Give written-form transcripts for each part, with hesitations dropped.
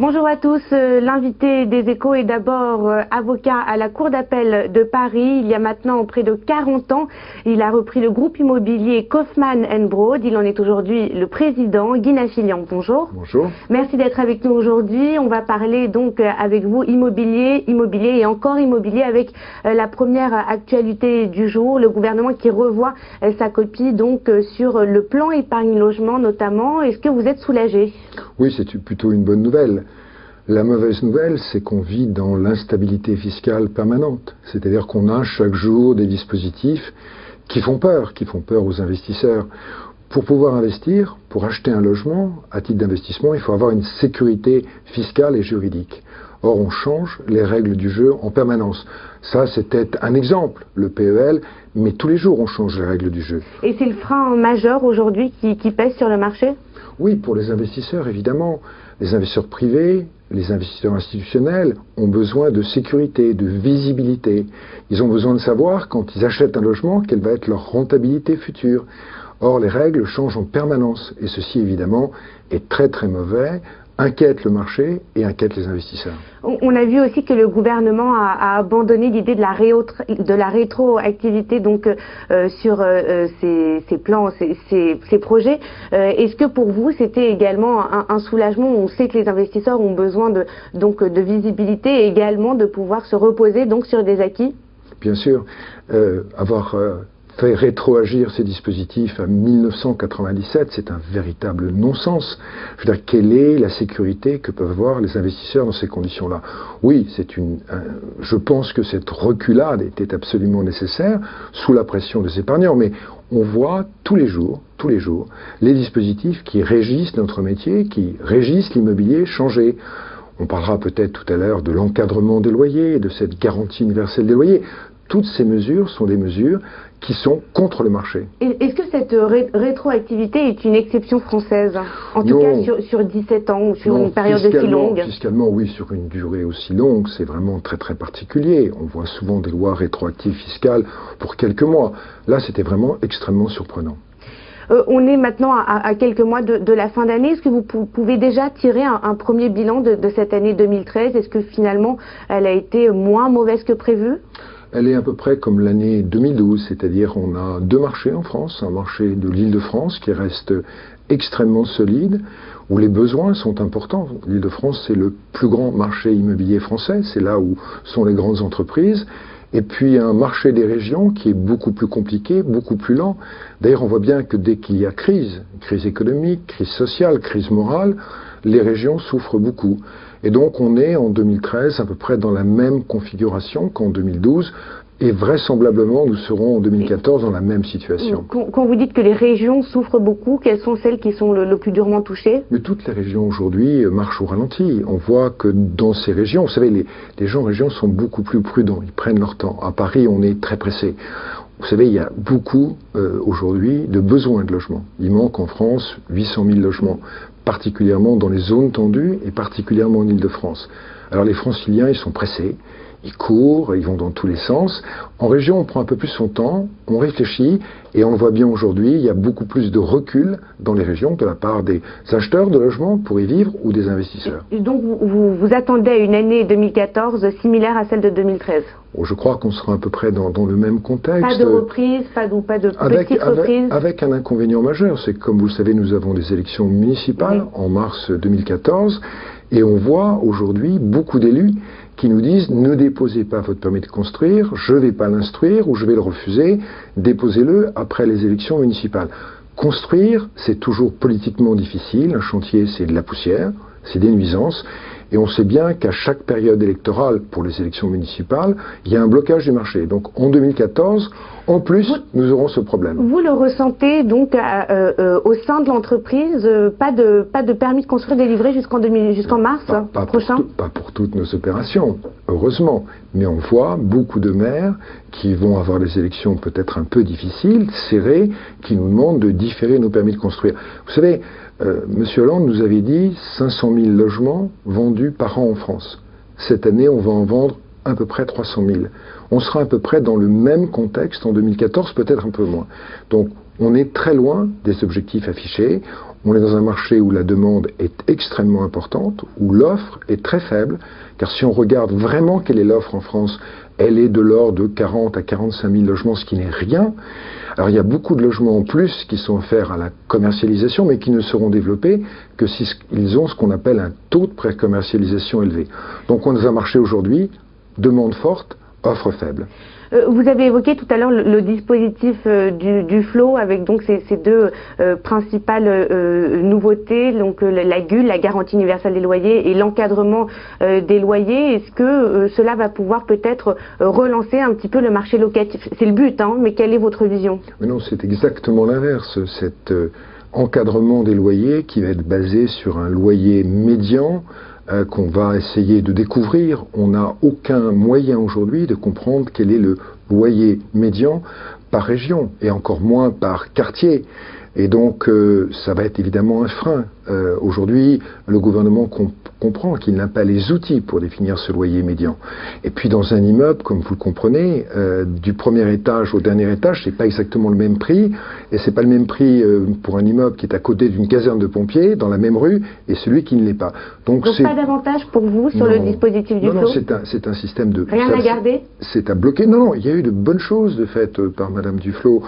Bonjour à tous, l'invité des Échos est d'abord avocat à la Cour d'appel de Paris. Il y a maintenant près de 40 ans, il a repris le groupe immobilier Kaufmann & Broad. Il en est aujourd'hui le président. Guy Nachilian, bonjour. Bonjour. Merci d'être avec nous aujourd'hui. On va parler donc avec vous immobilier et encore immobilier avec la première actualité du jour. Le gouvernement qui revoit sa copie donc sur le plan épargne logement notamment. Est-ce que vous êtes soulagé? Oui, c'est plutôt une bonne nouvelle. La mauvaise nouvelle, c'est qu'on vit dans l'instabilité fiscale permanente. C'est-à-dire qu'on a chaque jour des dispositifs qui font peur aux investisseurs. Pour pouvoir investir, pour acheter un logement, à titre d'investissement, il faut avoir une sécurité fiscale et juridique. Or, on change les règles du jeu en permanence. Ça, c'était un exemple, le PEL, mais tous les jours, on change les règles du jeu. Et c'est le frein majeur aujourd'hui qui pèse sur le marché ? Oui, pour les investisseurs, évidemment. Les investisseurs privés, les investisseurs institutionnels ont besoin de sécurité, de visibilité. Ils ont besoin de savoir, quand ils achètent un logement, quelle va être leur rentabilité future. Or, les règles changent en permanence. Et ceci, évidemment, est très très mauvais, inquiète le marché et inquiète les investisseurs. On a vu aussi que le gouvernement a abandonné l'idée de la rétroactivité donc sur ces plans, ces projets. Est-ce que pour vous c'était également un soulagement? On sait que les investisseurs ont besoin de visibilité et également de pouvoir se reposer donc sur des acquis. Bien sûr, avoir fait rétroagir ces dispositifs à 1997, c'est un véritable non-sens. Je veux dire, quelle est la sécurité que peuvent avoir les investisseurs dans ces conditions-là? Oui, je pense que cette reculade était absolument nécessaire sous la pression des épargnants, mais on voit tous les jours, les dispositifs qui régissent notre métier, qui régissent l'immobilier changer. On parlera peut-être tout à l'heure de l'encadrement des loyers, de cette garantie universelle des loyers. Toutes ces mesures sont des mesures qui sont contre le marché. Est-ce que cette rétroactivité est une exception française? En tout cas sur 17 ans ou sur une période aussi longue? Fiscalement, oui, sur une durée aussi longue, c'est vraiment très très particulier. On voit souvent des lois rétroactives fiscales pour quelques mois. Là, c'était vraiment extrêmement surprenant. On est maintenant à quelques mois de la fin d'année. Est-ce que vous pouvez déjà tirer un premier bilan de cette année 2013? Est-ce que finalement, elle a été moins mauvaise que prévu? Elle est à peu près comme l'année 2012, c'est-à-dire on a deux marchés en France, un marché de l'Île-de-France qui reste extrêmement solide, où les besoins sont importants. L'Île-de-France, c'est le plus grand marché immobilier français, c'est là où sont les grandes entreprises. Et puis un marché des régions qui est beaucoup plus compliqué, beaucoup plus lent. D'ailleurs, on voit bien que dès qu'il y a crise économique, crise sociale, crise morale, les régions souffrent beaucoup. Et donc on est en 2013 à peu près dans la même configuration qu'en 2012. Et vraisemblablement, nous serons en 2014 dans la même situation. Quand vous dites que les régions souffrent beaucoup, quelles sont celles qui sont le plus durement touchées? Mais toutes les régions aujourd'hui marchent au ralenti. On voit que dans ces régions, vous savez, les gens en région sont beaucoup plus prudents, ils prennent leur temps. À Paris, on est très pressé. Vous savez, il y a beaucoup aujourd'hui de besoins de logements. Il manque en France 800 000 logements, particulièrement dans les zones tendues et particulièrement en Île-de-France. Alors les Franciliens, ils sont pressés. Ils courent, ils vont dans tous les sens. En région, on prend un peu plus son temps, on réfléchit, et on le voit bien aujourd'hui, il y a beaucoup plus de recul dans les régions de la part des acheteurs de logements pour y vivre ou des investisseurs. Donc vous attendez à une année 2014 similaire à celle de 2013? Je crois qu'on sera à peu près dans le même contexte. Pas de reprise, pas de petite reprise? Avec un inconvénient majeur, c'est que comme vous le savez, nous avons des élections municipales en mars 2014, et on voit aujourd'hui beaucoup d'élus qui nous disent « Ne déposez pas votre permis de construire, je ne vais pas l'instruire ou je vais le refuser, déposez-le après les élections municipales ». Construire, c'est toujours politiquement difficile, un chantier c'est de la poussière, c'est des nuisances, et on sait bien qu'à chaque période électorale pour les élections municipales, il y a un blocage du marché. Donc en 2014, en plus, nous aurons ce problème. Vous le ressentez donc au sein de l'entreprise, pas de permis de construire délivré jusqu'en mars prochain? Pas pour toutes nos opérations, heureusement. Mais on voit beaucoup de maires qui vont avoir des élections peut-être un peu difficiles, serrées, qui nous demandent de différer nos permis de construire. Vous savez, Monsieur Hollande nous avait dit 500 000 logements vendus par an en France. Cette année, on va en vendre à peu près 300 000. On sera à peu près dans le même contexte en 2014, peut-être un peu moins. Donc, On est très loin des objectifs affichés. On est dans un marché où la demande est extrêmement importante, où l'offre est très faible, car si on regarde vraiment quelle est l'offre en France, elle est de l'ordre de 40 à 45 000 logements, ce qui n'est rien. Alors il y a beaucoup de logements en plus qui sont offerts à la commercialisation, mais qui ne seront développés que s'ils ont ce qu'on appelle un taux de pré-commercialisation élevé. Donc on est dans un marché aujourd'hui, demande forte, offre faible. Vous avez évoqué tout à l'heure le dispositif du FLO avec donc ces deux principales nouveautés, donc la GUL, la garantie universelle des loyers, et l'encadrement des loyers. Est-ce que cela va pouvoir peut-être relancer un petit peu le marché locatif? C'est le but, hein, mais quelle est votre vision? Mais non, c'est exactement l'inverse. Cet encadrement des loyers qui va être basé sur un loyer médian, qu'on va essayer de découvrir. On n'a aucun moyen aujourd'hui de comprendre quel est le loyer médian par région, et encore moins par quartier. Et donc, ça va être évidemment un frein. Aujourd'hui, le gouvernement comprend qu'il n'a pas les outils pour définir ce loyer médian. Et puis, dans un immeuble, comme vous le comprenez, du premier étage au dernier étage, c'est pas exactement le même prix. Et c'est pas le même prix pour un immeuble qui est à côté d'une caserne de pompiers, dans la même rue, et celui qui ne l'est pas. Donc pas d'avantage pour vous sur le dispositif du FLO? Non, c'est un système de... Rien à garder? C'est à bloquer. Non, il y a eu de bonnes choses de faites par Madame Duflot.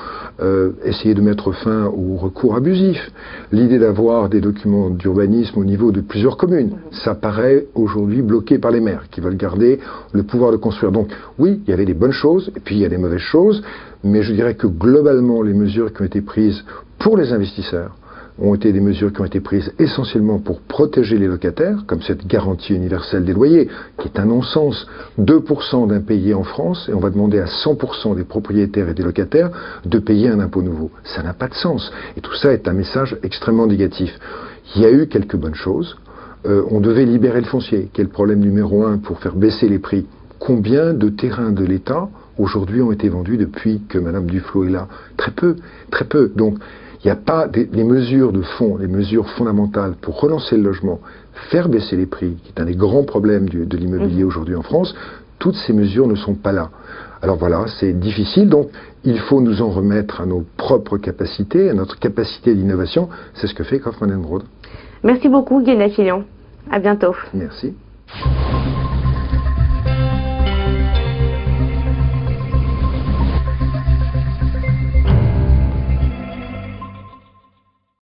Essayer de mettre fin au recours abusif. L'idée d'avoir des documents d'urbanisme au niveau de plusieurs communes, ça paraît aujourd'hui bloqué par les maires qui veulent garder le pouvoir de construire. Donc oui, il y avait des bonnes choses et puis il y a des mauvaises choses, mais je dirais que globalement les mesures qui ont été prises pour les investisseurs ont été des mesures qui ont été prises essentiellement pour protéger les locataires, comme cette garantie universelle des loyers, qui est un non-sens. 2% d'impayés en France, et on va demander à 100% des propriétaires et des locataires de payer un impôt nouveau. Ça n'a pas de sens. Et tout ça est un message extrêmement négatif. Il y a eu quelques bonnes choses. On devait libérer le foncier, qui est le problème numéro 1 pour faire baisser les prix. Combien de terrains de l'État, aujourd'hui, ont été vendus depuis que Mme Duflot est là? Très peu, très peu. Donc, il n'y a pas les mesures de fond, les mesures fondamentales pour relancer le logement, faire baisser les prix, qui est un des grands problèmes de l'immobilier aujourd'hui en France. Toutes ces mesures ne sont pas là. Alors voilà, c'est difficile, donc il faut nous en remettre à nos propres capacités, à notre capacité d'innovation. C'est ce que fait Kaufman & Broad. Merci beaucoup, Guy Nafilian. À bientôt. Merci.